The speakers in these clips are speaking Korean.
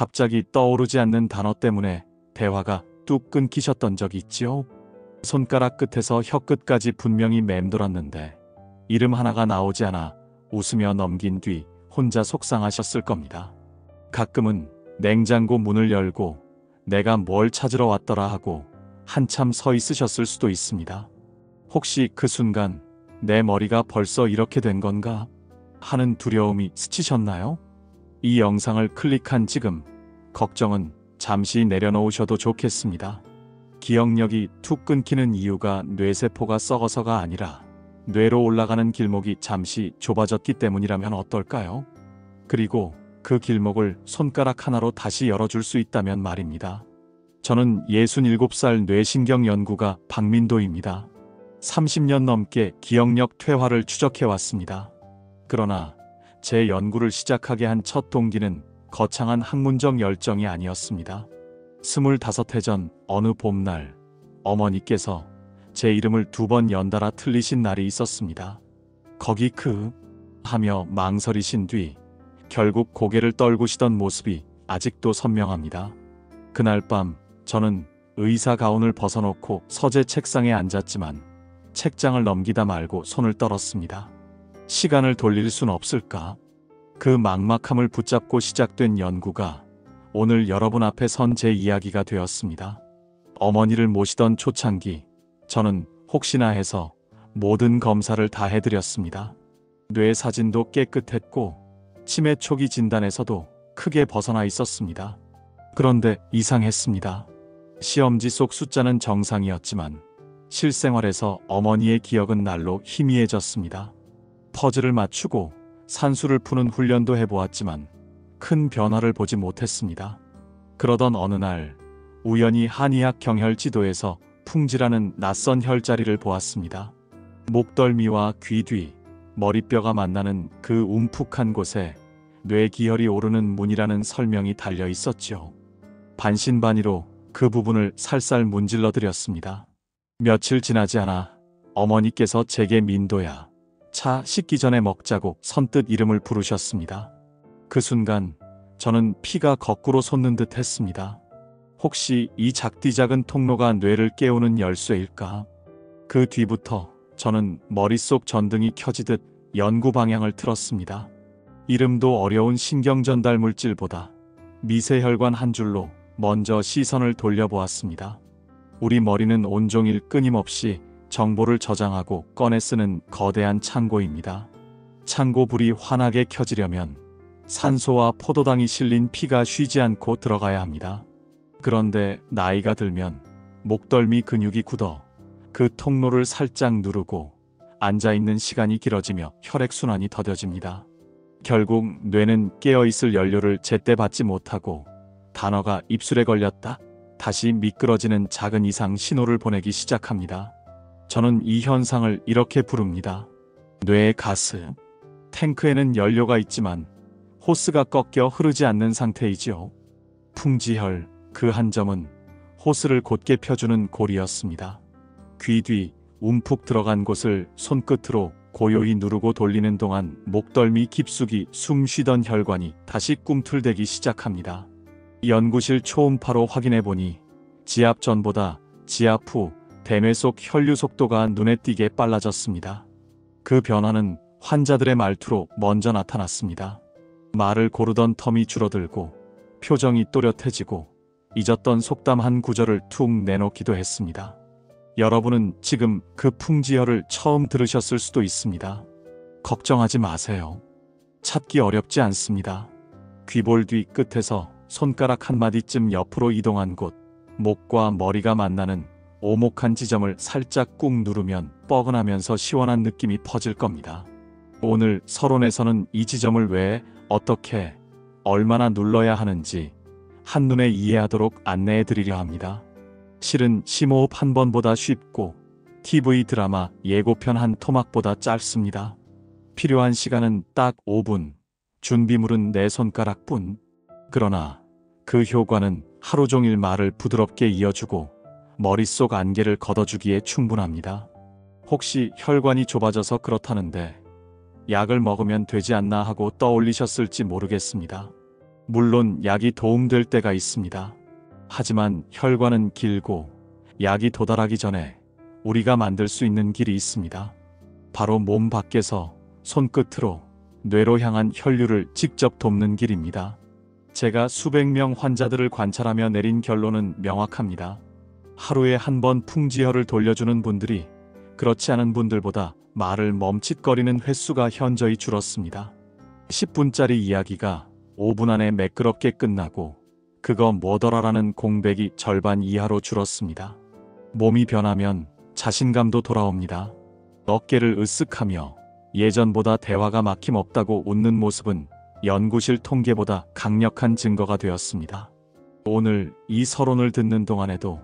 갑자기 떠오르지 않는 단어 때문에 대화가 뚝 끊기셨던 적이 있지요? 손가락 끝에서 혀 끝까지 분명히 맴돌았는데 이름 하나가 나오지 않아 웃으며 넘긴 뒤 혼자 속상하셨을 겁니다. 가끔은 냉장고 문을 열고 내가 뭘 찾으러 왔더라 하고 한참 서 있으셨을 수도 있습니다. 혹시 그 순간 내 머리가 벌써 이렇게 된 건가 하는 두려움이 스치셨나요? 이 영상을 클릭한 지금 걱정은 잠시 내려놓으셔도 좋겠습니다. 기억력이 툭 끊기는 이유가 뇌세포가 썩어서가 아니라 뇌로 올라가는 길목이 잠시 좁아졌기 때문이라면 어떨까요? 그리고 그 길목을 손가락 하나로 다시 열어줄 수 있다면 말입니다. 저는 67살 뇌신경 연구가 박민도입니다. 30년 넘게 기억력 퇴화를 추적해왔습니다. 그러나 제 연구를 시작하게 한 첫 동기는 거창한 학문적 열정이 아니었습니다. 25해 전 어느 봄날 어머니께서 제 이름을 2번 연달아 틀리신 날이 있었습니다. 거기 하며 망설이신 뒤 결국 고개를 떨구시던 모습이 아직도 선명합니다. 그날 밤 저는 의사 가운을 벗어놓고 서재 책상에 앉았지만 책장을 넘기다 말고 손을 떨었습니다. 시간을 돌릴 순 없을까? 그 막막함을 붙잡고 시작된 연구가 오늘 여러분 앞에 선 제 이야기가 되었습니다. 어머니를 모시던 초창기 저는 혹시나 해서 모든 검사를 다 해드렸습니다. 뇌 사진도 깨끗했고 치매 초기 진단에서도 크게 벗어나 있었습니다. 그런데 이상했습니다. 시험지 속 숫자는 정상이었지만 실생활에서 어머니의 기억은 날로 희미해졌습니다. 퍼즐을 맞추고 산수를 푸는 훈련도 해보았지만 큰 변화를 보지 못했습니다. 그러던 어느 날 우연히 한의학 경혈 지도에서 풍지라는 낯선 혈자리를 보았습니다. 목덜미와 귀 뒤, 머리뼈가 만나는 그 움푹한 곳에 뇌기혈이 오르는 문이라는 설명이 달려 있었죠. 반신반의로 그 부분을 살살 문질러 드렸습니다. 며칠 지나지 않아 어머니께서 제게 민도야, 차 식기 전에 먹자고 선뜻 이름을 부르셨습니다. 그 순간 저는 피가 거꾸로 솟는 듯 했습니다. 혹시 이 작디작은 통로가 뇌를 깨우는 열쇠일까? 그 뒤부터 저는 머릿속 전등이 켜지듯 연구 방향을 틀었습니다. 이름도 어려운 신경전달 물질보다 미세혈관 한 줄로 먼저 시선을 돌려보았습니다. 우리 머리는 온종일 끊임없이 정보를 저장하고 꺼내 쓰는 거대한 창고입니다. 창고 불이 환하게 켜지려면 산소와 포도당이 실린 피가 쉬지 않고 들어가야 합니다. 그런데 나이가 들면 목덜미 근육이 굳어 그 통로를 살짝 누르고 앉아있는 시간이 길어지며 혈액순환이 더뎌집니다. 결국 뇌는 깨어있을 연료를 제때 받지 못하고 단어가 입술에 걸렸다 다시 미끄러지는 작은 이상 신호를 보내기 시작합니다. 저는 이 현상을 이렇게 부릅니다. 뇌의 가스. 탱크에는 연료가 있지만 호스가 꺾여 흐르지 않는 상태이지요. 풍지혈, 그 한 점은 호스를 곧게 펴주는 골이었습니다. 귀 뒤 움푹 들어간 곳을 손끝으로 고요히 누르고 돌리는 동안 목덜미 깊숙이 숨 쉬던 혈관이 다시 꿈틀대기 시작합니다. 연구실 초음파로 확인해보니 지압 전보다 지압 후 대뇌 속 혈류 속도가 눈에 띄게 빨라졌습니다. 그 변화는 환자들의 말투로 먼저 나타났습니다. 말을 고르던 텀이 줄어들고 표정이 또렷해지고 잊었던 속담 한 구절을 툭 내놓기도 했습니다. 여러분은 지금 그 풍지혈을 처음 들으셨을 수도 있습니다. 걱정하지 마세요. 찾기 어렵지 않습니다. 귀볼 뒤 끝에서 손가락 한 마디쯤 옆으로 이동한 곳, 목과 머리가 만나는 오목한 지점을 살짝 꾹 누르면 뻐근하면서 시원한 느낌이 퍼질 겁니다. 오늘 서론에서는 이 지점을 왜, 어떻게, 얼마나 눌러야 하는지 한눈에 이해하도록 안내해 드리려 합니다. 실은 심호흡 한 번보다 쉽고 TV 드라마 예고편 한 토막보다 짧습니다. 필요한 시간은 딱 5분, 준비물은 내 손가락뿐. 그러나 그 효과는 하루 종일 말을 부드럽게 이어주고 머릿속 안개를 걷어주기에 충분합니다. 혹시 혈관이 좁아져서 그렇다는데 약을 먹으면 되지 않나 하고 떠올리셨을지 모르겠습니다. 물론 약이 도움될 때가 있습니다. 하지만 혈관은 길고 약이 도달하기 전에 우리가 만들 수 있는 길이 있습니다. 바로 몸 밖에서 손끝으로 뇌로 향한 혈류를 직접 돕는 길입니다. 제가 수백 명 환자들을 관찰하며 내린 결론은 명확합니다. 하루에 한 번 풍지혈을 돌려주는 분들이 그렇지 않은 분들보다 말을 멈칫거리는 횟수가 현저히 줄었습니다. 10분짜리 이야기가 5분 안에 매끄럽게 끝나고 그거 뭐더라라는 공백이 절반 이하로 줄었습니다. 몸이 변하면 자신감도 돌아옵니다. 어깨를 으쓱하며 예전보다 대화가 막힘없다고 웃는 모습은 연구실 통계보다 강력한 증거가 되었습니다. 오늘 이 서론을 듣는 동안에도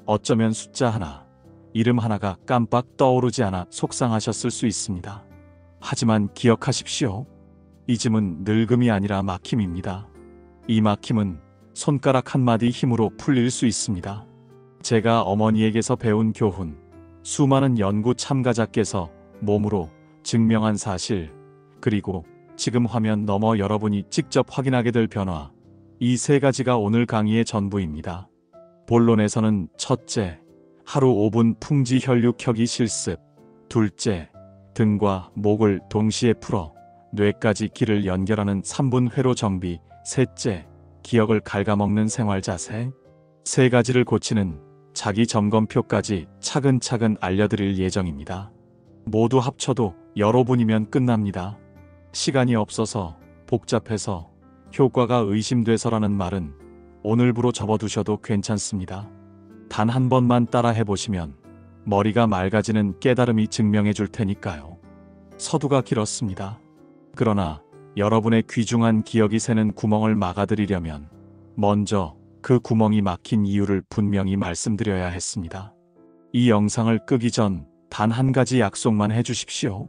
어쩌면 숫자 하나, 이름 하나가 깜빡 떠오르지 않아 속상하셨을 수 있습니다. 하지만 기억하십시오. 잊음은 늙음이 아니라 막힘입니다. 이 막힘은 손가락 한마디 힘으로 풀릴 수 있습니다. 제가 어머니에게서 배운 교훈, 수많은 연구 참가자께서 몸으로 증명한 사실, 그리고 지금 화면 너머 여러분이 직접 확인하게 될 변화, 이 세 가지가 오늘 강의의 전부입니다. 본론에서는 첫째, 하루 5분 풍지 혈류 켜기 실습, 둘째, 등과 목을 동시에 풀어 뇌까지 길을 연결하는 3분 회로 정비, 셋째, 기억을 갉아먹는 생활 자세, 세 가지를 고치는 자기 점검표까지 차근차근 알려드릴 예정입니다. 모두 합쳐도 여러분이면 끝납니다. 시간이 없어서, 복잡해서, 효과가 의심돼서라는 말은 오늘부로 접어두셔도 괜찮습니다. 단 한 번만 따라 해보시면 머리가 맑아지는 깨달음이 증명해 줄 테니까요. 서두가 길었습니다. 그러나 여러분의 귀중한 기억이 새는 구멍을 막아드리려면 먼저 그 구멍이 막힌 이유를 분명히 말씀드려야 했습니다. 이 영상을 끄기 전 단 한 가지 약속만 해주십시오.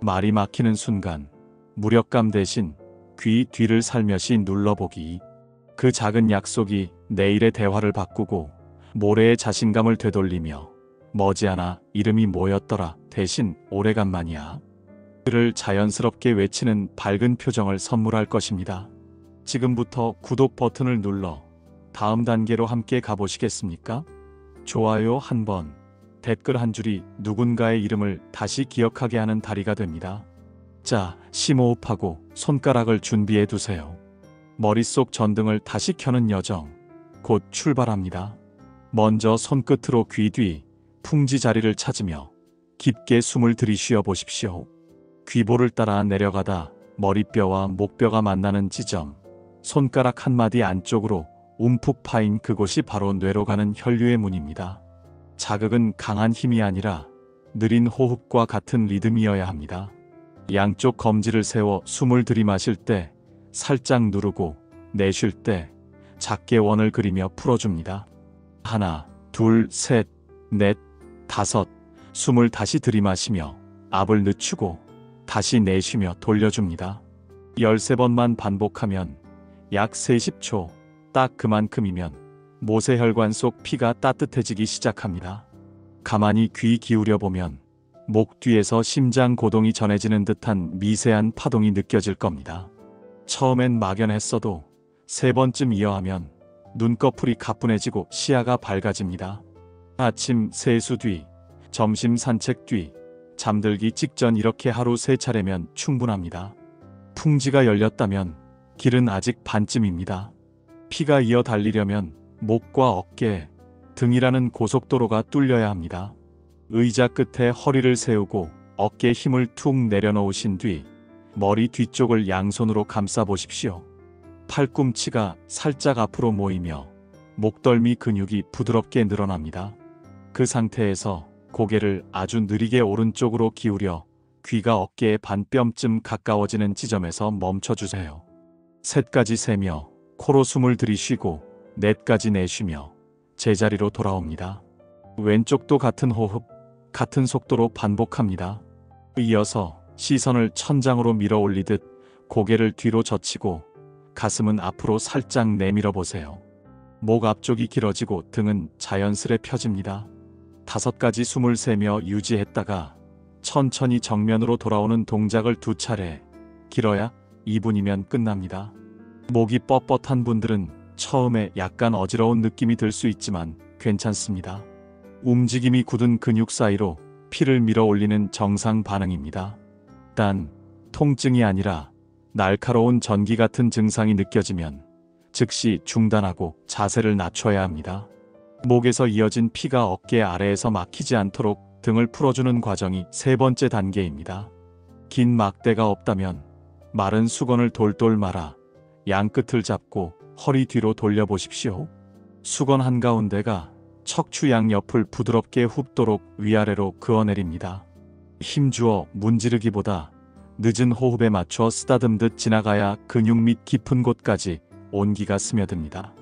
말이 막히는 순간 무력감 대신 귀 뒤를 살며시 눌러보기. 그 작은 약속이 내일의 대화를 바꾸고 모레의 자신감을 되돌리며 머지않아 이름이 뭐였더라 대신 오래간만이야 를 자연스럽게 외치는 밝은 표정을 선물할 것입니다. 지금부터 구독 버튼을 눌러 다음 단계로 함께 가보시겠습니까? 좋아요 한 번, 댓글 한 줄이 누군가의 이름을 다시 기억하게 하는 다리가 됩니다. 자, 심호흡하고 손가락을 준비해 두세요. 머릿속 전등을 다시 켜는 여정, 곧 출발합니다. 먼저 손끝으로 귀 뒤, 풍지 자리를 찾으며 깊게 숨을 들이쉬어 보십시오. 귀볼을 따라 내려가다 머리뼈와 목뼈가 만나는 지점, 손가락 한마디 안쪽으로 움푹 파인 그곳이 바로 뇌로 가는 혈류의 문입니다. 자극은 강한 힘이 아니라 느린 호흡과 같은 리듬이어야 합니다. 양쪽 검지를 세워 숨을 들이마실 때 살짝 누르고 내쉴 때 작게 원을 그리며 풀어줍니다. 하나, 둘, 셋, 넷, 다섯. 숨을 다시 들이마시며 압을 늦추고 다시 내쉬며 돌려줍니다. 13번만 반복하면 약 30초, 딱 그만큼이면 모세혈관 속 피가 따뜻해지기 시작합니다. 가만히 귀 기울여 보면 목 뒤에서 심장 고동이 전해지는 듯한 미세한 파동이 느껴질 겁니다. 처음엔 막연했어도 3번쯤 이어하면 눈꺼풀이 가뿐해지고 시야가 밝아집니다. 아침 세수 뒤, 점심 산책 뒤, 잠들기 직전 이렇게 하루 3차례면 충분합니다. 풍지가 열렸다면 길은 아직 반쯤입니다. 피가 이어 달리려면 목과 어깨, 등이라는 고속도로가 뚫려야 합니다. 의자 끝에 허리를 세우고 어깨에 힘을 툭 내려놓으신 뒤 머리 뒤쪽을 양손으로 감싸 보십시오. 팔꿈치가 살짝 앞으로 모이며 목덜미 근육이 부드럽게 늘어납니다. 그 상태에서 고개를 아주 느리게 오른쪽으로 기울여 귀가 어깨의 반뼘쯤 가까워지는 지점에서 멈춰주세요. 3까지 세며 코로 숨을 들이쉬고 4까지 내쉬며 제자리로 돌아옵니다. 왼쪽도 같은 호흡, 같은 속도로 반복합니다. 이어서 시선을 천장으로 밀어 올리듯 고개를 뒤로 젖히고 가슴은 앞으로 살짝 내밀어 보세요. 목 앞쪽이 길어지고 등은 자연스레 펴집니다. 5가지 숨을 세며 유지했다가 천천히 정면으로 돌아오는 동작을 2차례, 길어야 2분이면 끝납니다. 목이 뻣뻣한 분들은 처음에 약간 어지러운 느낌이 들 수 있지만 괜찮습니다. 움직임이 굳은 근육 사이로 피를 밀어 올리는 정상 반응입니다. 단, 통증이 아니라 날카로운 전기 같은 증상이 느껴지면 즉시 중단하고 자세를 낮춰야 합니다. 목에서 이어진 피가 어깨 아래에서 막히지 않도록 등을 풀어주는 과정이 세 번째 단계입니다. 긴 막대가 없다면 마른 수건을 돌돌 말아 양 끝을 잡고 허리 뒤로 돌려보십시오. 수건 한가운데가 척추 양옆을 부드럽게 훅도록 위아래로 그어내립니다. 힘주어 문지르기보다 늦은 호흡에 맞춰 쓰다듬듯 지나가야 근육 및 깊은 곳까지 온기가 스며듭니다.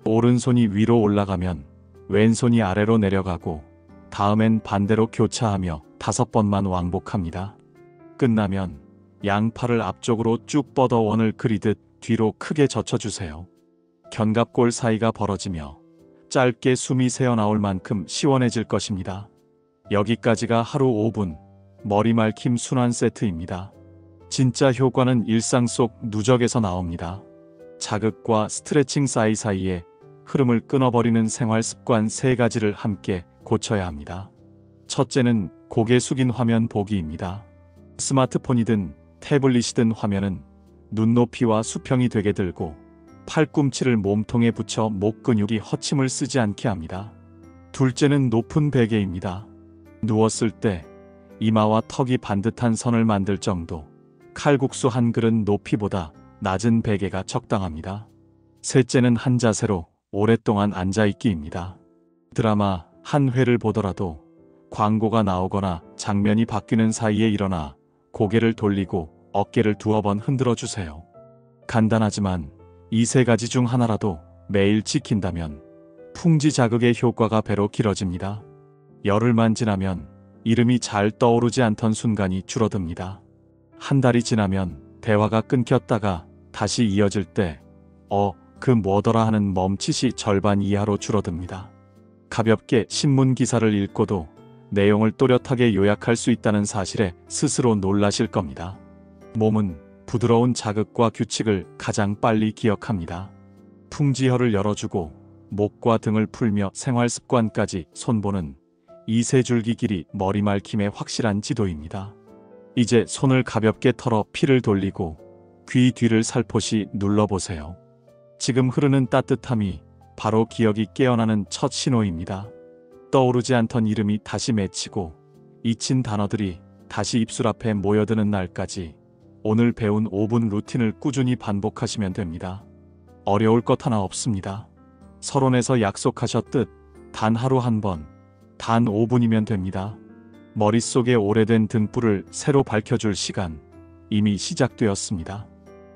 오른손이 위로 올라가면 왼손이 아래로 내려가고 다음엔 반대로 교차하며 5번만 왕복합니다. 끝나면 양팔을 앞쪽으로 쭉 뻗어 원을 그리듯 뒤로 크게 젖혀주세요. 견갑골 사이가 벌어지며 짧게 숨이 새어나올 만큼 시원해질 것입니다. 여기까지가 하루 5분 머리말킴 순환 세트입니다. 진짜 효과는 일상 속 누적에서 나옵니다. 자극과 스트레칭 사이사이에 흐름을 끊어버리는 생활 습관 3가지를 함께 고쳐야 합니다. 첫째는 고개 숙인 화면 보기입니다. 스마트폰이든 태블릿이든 화면은 눈높이와 수평이 되게 들고 팔꿈치를 몸통에 붙여 목 근육이 허침을 쓰지 않게 합니다. 둘째는 높은 베개입니다. 누웠을 때 이마와 턱이 반듯한 선을 만들 정도, 칼국수 한 그릇 높이보다 낮은 베개가 적당합니다. 셋째는 한 자세로 오랫동안 앉아있기입니다. 드라마 한 회를 보더라도 광고가 나오거나 장면이 바뀌는 사이에 일어나 고개를 돌리고 어깨를 2번 흔들어 주세요. 간단하지만 이 3가지 중 하나라도 매일 지킨다면 풍지 자극의 효과가 배로 길어집니다. 열흘만 지나면 이름이 잘 떠오르지 않던 순간이 줄어듭니다. 한 달이 지나면 대화가 끊겼다가 다시 이어질 때 그 뭐더라 하는 멈칫이 절반 이하로 줄어듭니다. 가볍게 신문 기사를 읽고도 내용을 또렷하게 요약할 수 있다는 사실에 스스로 놀라실 겁니다. 몸은 부드러운 자극과 규칙을 가장 빨리 기억합니다. 풍지혈을 열어주고 목과 등을 풀며 생활 습관까지 손보는 이 3줄기 길이 머리말킴의 확실한 지도입니다. 이제 손을 가볍게 털어 피를 돌리고 귀 뒤를 살포시 눌러보세요. 지금 흐르는 따뜻함이 바로 기억이 깨어나는 첫 신호입니다. 떠오르지 않던 이름이 다시 맺히고 잊힌 단어들이 다시 입술 앞에 모여드는 날까지 오늘 배운 5분 루틴을 꾸준히 반복하시면 됩니다. 어려울 것 하나 없습니다. 서론에서 약속하셨듯 단 하루 한 번, 단 5분이면 됩니다. 머릿속에 오래된 등불을 새로 밝혀줄 시간 이미 시작되었습니다.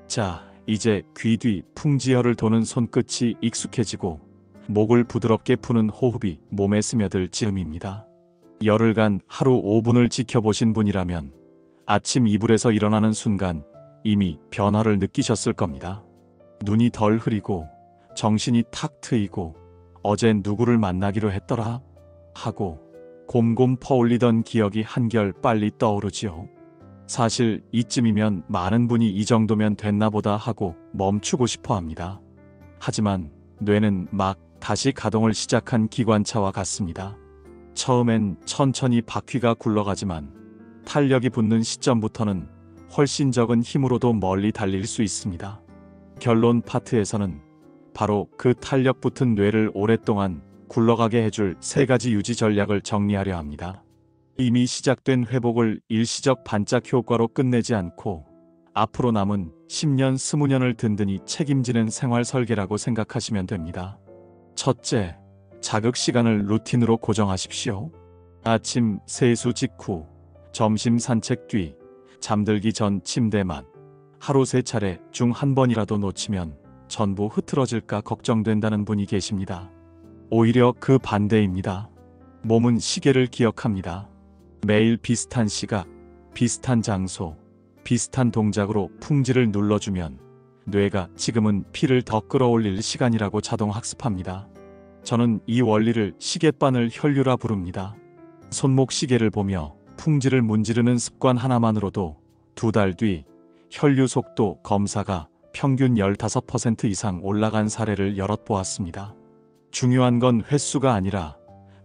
자, 이제 귀 뒤 풍지혈을 도는 손끝이 익숙해지고 목을 부드럽게 푸는 호흡이 몸에 스며들 즈음입니다. 열흘간 하루 5분을 지켜보신 분이라면 아침 이불에서 일어나는 순간 이미 변화를 느끼셨을 겁니다. 눈이 덜 흐리고 정신이 탁 트이고 어젠 누구를 만나기로 했더라 하고 곰곰 퍼올리던 기억이 한결 빨리 떠오르지요. 사실 이쯤이면 많은 분이 이 정도면 됐나 보다 하고 멈추고 싶어 합니다. 하지만 뇌는 막 다시 가동을 시작한 기관차와 같습니다. 처음엔 천천히 바퀴가 굴러가지만 탄력이 붙는 시점부터는 훨씬 적은 힘으로도 멀리 달릴 수 있습니다. 결론 파트에서는 바로 그 탄력 붙은 뇌를 오랫동안 굴러가게 해줄 3가지 유지 전략을 정리하려 합니다. 이미 시작된 회복을 일시적 반짝 효과로 끝내지 않고 앞으로 남은 10년, 20년을 든든히 책임지는 생활 설계라고 생각하시면 됩니다. 첫째, 자극 시간을 루틴으로 고정하십시오. 아침 세수 직후, 점심 산책 뒤, 잠들기 전 침대 맛. 하루 3차례 중 한 번이라도 놓치면 전부 흐트러질까 걱정된다는 분이 계십니다. 오히려 그 반대입니다. 몸은 시계를 기억합니다. 매일 비슷한 시각, 비슷한 장소, 비슷한 동작으로 풍지를 눌러주면 뇌가 지금은 피를 더 끌어올릴 시간이라고 자동 학습합니다. 저는 이 원리를 시계바늘 혈류라 부릅니다. 손목 시계를 보며 풍지를 문지르는 습관 하나만으로도 2달 뒤 혈류 속도 검사가 평균 15% 이상 올라간 사례를 여럿 보았습니다. 중요한 건 횟수가 아니라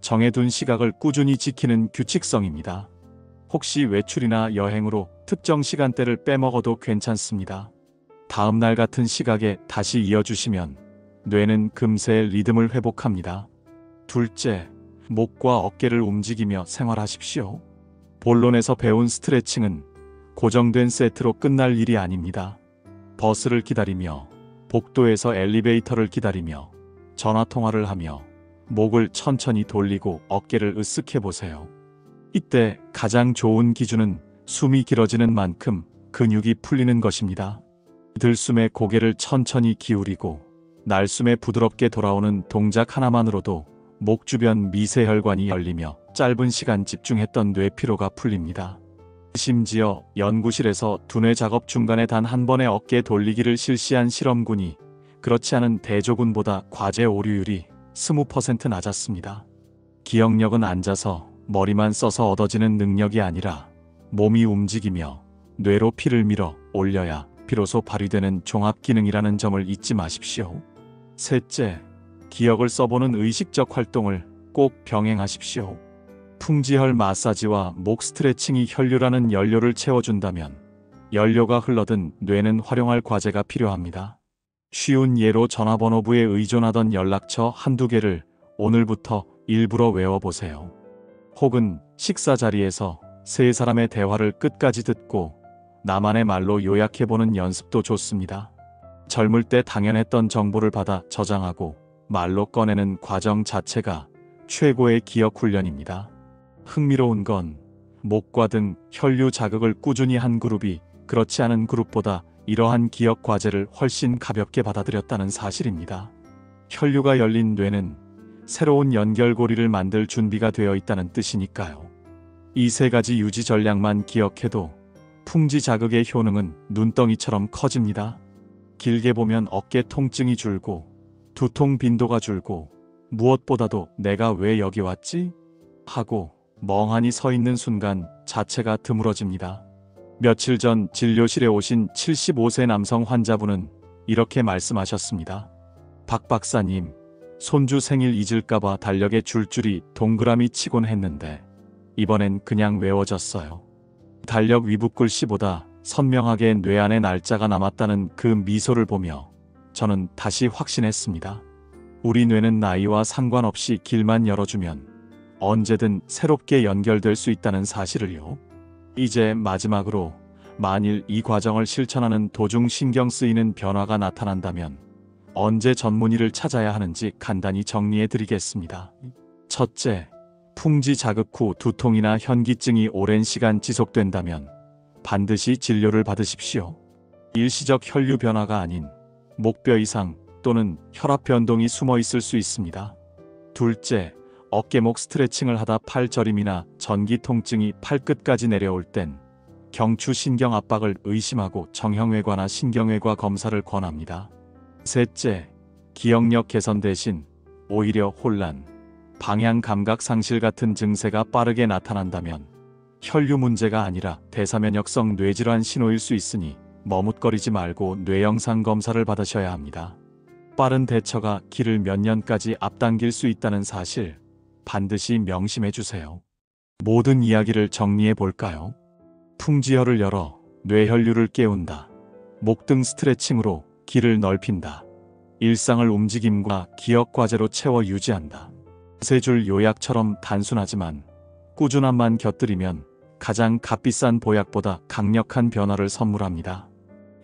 정해둔 시각을 꾸준히 지키는 규칙성입니다. 혹시 외출이나 여행으로 특정 시간대를 빼먹어도 괜찮습니다. 다음날 같은 시각에 다시 이어주시면 뇌는 금세 리듬을 회복합니다. 둘째, 목과 어깨를 움직이며 생활하십시오. 본론에서 배운 스트레칭은 고정된 세트로 끝날 일이 아닙니다. 버스를 기다리며, 복도에서 엘리베이터를 기다리며, 전화통화를 하며 목을 천천히 돌리고 어깨를 으쓱해 보세요. 이때 가장 좋은 기준은 숨이 길어지는 만큼 근육이 풀리는 것입니다. 들숨에 고개를 천천히 기울이고 날숨에 부드럽게 돌아오는 동작 하나만으로도 목 주변 미세혈관이 열리며 짧은 시간 집중했던 뇌피로가 풀립니다. 심지어 연구실에서 두뇌 작업 중간에 단 한 번의 어깨 돌리기를 실시한 실험군이 그렇지 않은 대조군보다 과제 오류율이 20% 낮았습니다. 기억력은 앉아서 머리만 써서 얻어지는 능력이 아니라 몸이 움직이며 뇌로 피를 밀어 올려야 비로소 발휘되는 종합기능이라는 점을 잊지 마십시오. 셋째, 기억을 써보는 의식적 활동을 꼭 병행하십시오. 풍지혈 마사지와 목 스트레칭이 혈류라는 연료를 채워준다면 연료가 흘러든 뇌는 활용할 과제가 필요합니다. 쉬운 예로 전화번호부에 의존하던 연락처 한두 개를 오늘부터 일부러 외워보세요. 혹은 식사 자리에서 세 사람의 대화를 끝까지 듣고 나만의 말로 요약해보는 연습도 좋습니다. 젊을 때 당연했던 정보를 받아 저장하고 말로 꺼내는 과정 자체가 최고의 기억 훈련입니다. 흥미로운 건 목과 등 혈류 자극을 꾸준히 한 그룹이 그렇지 않은 그룹보다 이러한 기억 과제를 훨씬 가볍게 받아들였다는 사실입니다. 혈류가 열린 뇌는 새로운 연결고리를 만들 준비가 되어 있다는 뜻이니까요. 이 세 가지 유지 전략만 기억해도 풍지 자극의 효능은 눈덩이처럼 커집니다. 길게 보면 어깨 통증이 줄고 두통 빈도가 줄고 무엇보다도 내가 왜 여기 왔지? 하고 멍하니 서 있는 순간 자체가 드물어집니다. 며칠 전 진료실에 오신 75세 남성 환자분은 이렇게 말씀하셨습니다. 박 박사님, 손주 생일 잊을까봐 달력에 줄줄이 동그라미 치곤 했는데 이번엔 그냥 외워졌어요. 달력 위부 글씨보다 선명하게 뇌 안에 날짜가 남았다는 그 미소를 보며 저는 다시 확신했습니다. 우리 뇌는 나이와 상관없이 길만 열어주면 언제든 새롭게 연결될 수 있다는 사실을요. 이제 마지막으로 만일 이 과정을 실천하는 도중 신경 쓰이는 변화가 나타난다면 언제 전문의를 찾아야 하는지 간단히 정리해 드리겠습니다. 첫째, 풍지 자극 후 두통이나 현기증이 오랜 시간 지속된다면 반드시 진료를 받으십시오. 일시적 혈류 변화가 아닌 목뼈 이상 또는 혈압 변동이 숨어 있을 수 있습니다. 둘째, 어깨목 스트레칭을 하다 팔 저림이나 전기 통증이 팔끝까지 내려올 땐 경추 신경 압박을 의심하고 정형외과나 신경외과 검사를 권합니다. 셋째, 기억력 개선 대신 오히려 혼란, 방향 감각 상실 같은 증세가 빠르게 나타난다면 혈류 문제가 아니라 대사면역성 뇌질환 신호일 수 있으니 머뭇거리지 말고 뇌영상 검사를 받으셔야 합니다. 빠른 대처가 길을 몇 년까지 앞당길 수 있다는 사실 반드시 명심해 주세요. 모든 이야기를 정리해 볼까요? 풍지혈을 열어 뇌혈류를 깨운다. 목등 스트레칭으로 길을 넓힌다. 일상을 움직임과 기억 과제로 채워 유지한다. 세 줄 요약처럼 단순하지만 꾸준함만 곁들이면 가장 값비싼 보약보다 강력한 변화를 선물합니다.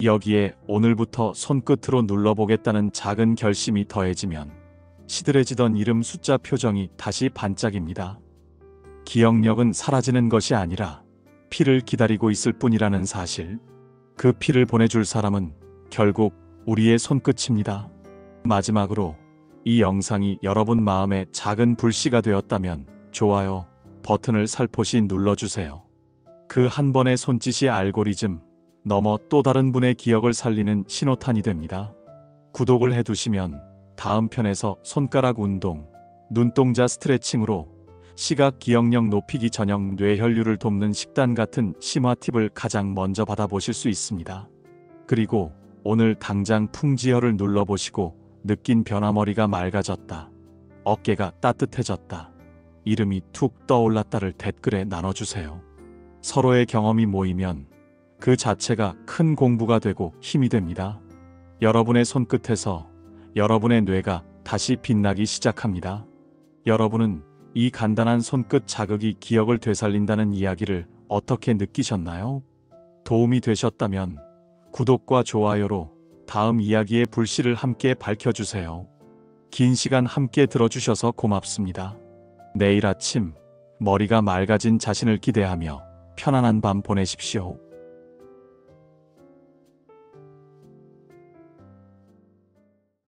여기에 오늘부터 손끝으로 눌러보겠다는 작은 결심이 더해지면 시들해지던 이름 숫자 표정이 다시 반짝입니다. 기억력은 사라지는 것이 아니라 피를 기다리고 있을 뿐이라는 사실. 그 피를 보내줄 사람은 결국 우리의 손끝입니다. 마지막으로 이 영상이 여러분 마음에 작은 불씨가 되었다면 좋아요 버튼을 살포시 눌러주세요. 그 한 번의 손짓이 알고리즘 넘어 또 다른 분의 기억을 살리는 신호탄이 됩니다. 구독을 해두시면 다음 편에서 손가락 운동, 눈동자 스트레칭으로 시각 기억력 높이기 전용 뇌혈류를 돕는 식단 같은 심화 팁을 가장 먼저 받아보실 수 있습니다. 그리고 오늘 당장 풍지혈을 눌러보시고 느낀 변화. 머리가 맑아졌다. 어깨가 따뜻해졌다. 이름이 툭 떠올랐다를 댓글에 나눠주세요. 서로의 경험이 모이면 그 자체가 큰 공부가 되고 힘이 됩니다. 여러분의 손끝에서 여러분의 뇌가 다시 빛나기 시작합니다. 여러분은 이 간단한 손끝 자극이 기억을 되살린다는 이야기를 어떻게 느끼셨나요? 도움이 되셨다면 구독과 좋아요로 다음 이야기의 불씨를 함께 밝혀주세요. 긴 시간 함께 들어주셔서 고맙습니다. 내일 아침 머리가 맑아진 자신을 기대하며 편안한 밤 보내십시오.